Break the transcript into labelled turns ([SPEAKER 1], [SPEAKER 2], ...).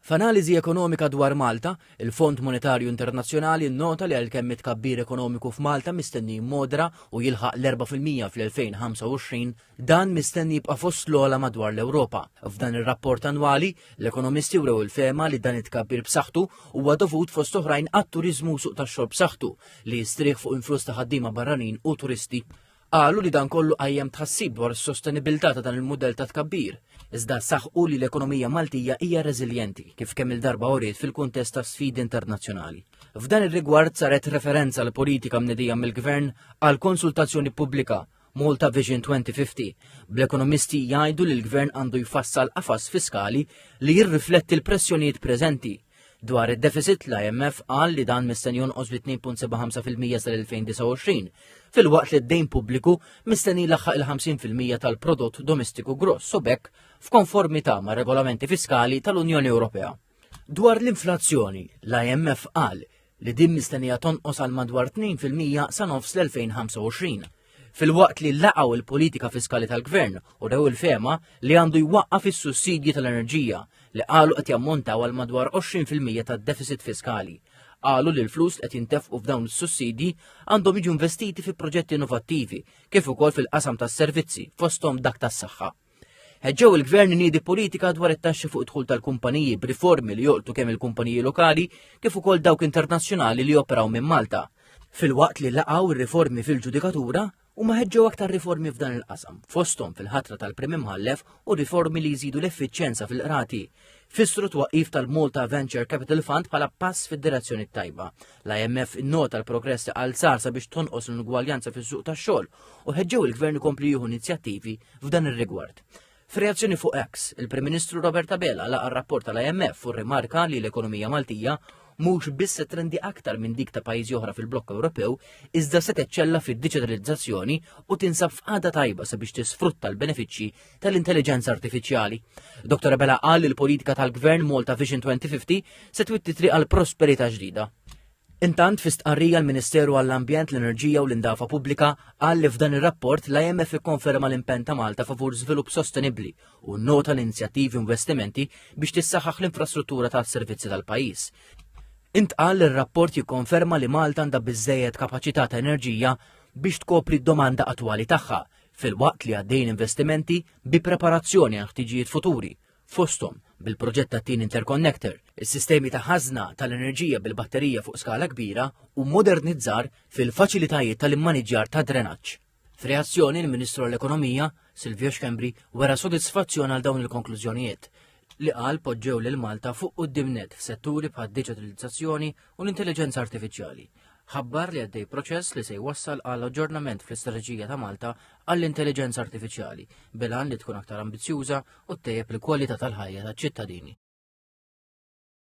[SPEAKER 1] F'analiżi ekonomika dwar Malta, il-Fond Monetarju Internazzjonali nnota li għalkemm it-tkabbir ekonomiku f'Malta mistenni jimmodera u jilħaq l-4% fl-2025, dan mistenni jibqa' fost l-ogħla madwar l-Ewropa. F'dan ir-rapport annwali, l-ekonomisti wrew il-fehma li dan it-tkabbir b'saħħtu huwa dovut fost oħrajn għat-turiżmu u suq tax-xogħol b'saħħtu li jistrieħ fuq influss ta' ħaddiema barranin u turisti. Qalu li dan kollu qajjem tħassib dwar is-sostenibilità ta' dan il-mudell ta' tkabbir. Iżda saħħu li l-ekonomija Maltija hija reżiljenti kif kemm il-darba uriet fil-kuntest ta' sfidi internazzjonali. F'dan ir-rigward saret referenza l politika mnedija mill-Gvern għal konsultazzjoni pubblika Malta Vision 2050. Bl-ekonomisti jgħidu li l-Gvern għandu jfassal qafas fiskali li jirrifletti l-pressjonijiet preżenti. Dwar id-deficit l-IMF qal li dan mistenni jonqos bi 2.75% sal-2029, fil-waqt li d-dejn pubbliku mistenni laħħaq il-50% tal-prodott domestiku gross u bekk f'konformità ma' regolamenti fiskali tal-Unjoni Ewropea. Dwar l-inflazzjoni, l-IMF qal li din mistennija tonqos għal madwar 2% sa nofs l-2025. Fil-waqt li laqgħu il-politika fiskali tal-Gvern u rew il-fema li għandu jwaqqaf is-sussidji tal-enerġija li qalu qed jammontaw għal madwar 20% tad-deficit fiskali. Qalu li l-flus qed jintefqu f'dawn is-sussidji għandhom jiġu investiti fi proġetti innovattivi kif ukoll fil-qasam tas-servizzi fosthom dak tas-saħħa. Ħeġġew il-Gvern iniedi politika dwar it-taxxi fuq id-dħul tal-kumpaniji b'riformi li joqtu kemm il-kumpaniji lokali kif ukoll dawk internazzjonali li operaw minn Malta. Fil-waqt li laqgħu ir-riformi fil-ġudikatura u ma ħeġġew aktar riformi f'dan il-qasam, fosthom fil-ħatra tal-Prim Imħallef u riformi li jżidu l-effiċjenza fil-qrati. Fissru twaqqif tal-Malta Venture Capital Fund bħala pass fid-direzzjoni tajba. L-IMF innota l-progress għal sar sabiex tonqos l-ingwaljanza fis-suq tax-xogħol u ħeġġew il-Gvern ikompli jieħu inizjattivi f'dan ir-rigward. F'reazzjoni fuq X, il-Prim Ministru Robert Abela laqa r-rapport tal-IMF u rrimarka li l-ekonomija Maltija mhux biss se trendi aktar minn dik ta' pajjiżi oħra fil-blokk Ewropew, iżda se teċċella fid-diġitalizzazzjoni u tinsab f'qagħda tajba sabiex tisfrutta l-benefiċċji tal-intelligenza artifiċjali. Dr. Abela qal li l-politika tal-Gvern Malta Vision 2050 se twitti triq għal prosperità ġdida. Intant fi stqarrija l-Ministeru għall-Ambjent, l-Enerġija u l-Indafa Pubblika qal li f'dan ir-rapport l-IMF ikkonferma l-impenn ta' Malta favur żvilupp sostenibbli u nnota l-inizjattivi u investimenti biex tissaħħaħ l-infrastruttura tas-servizzi tal-pajjiż. Intqal ir-rapport jikkonferma li Malta għandha biżżejjed kapaċità ta' enerġija biex tkopri d-domanda attwali tagħha, fil-waqt li għaddejn investimenti bi preparazzjoni għal ħtiġijiet futuri, fosthom bil-proġett ta' Tin Interconnector, is-sistemi ta' ħażna tal-enerġija bil-batterija fuq skala kbira u modernizzar fil-faċilitajiet tal-immaniġġjar ta' drenaġġ. F'reazzjoni l-Ministru għall-Ekonomija, Silvio Xkembri, wera sodisfazzjon għal dawn il-konklużjonijiet li qal poġġew lil Malta fuq qudiemnet f'setturi bħad diġitalizzazzjoni u l-intelligenza artifiċjali. Ħabbar li għaddej proċess li se jwassal għal aġġornament fl-istrateġija ta' Malta għall-intelligenza artifiċjali bilan li tkun aktar ambizzjuża u ttejjeb il-kwalità tal-ħajja taċ-ċittadini.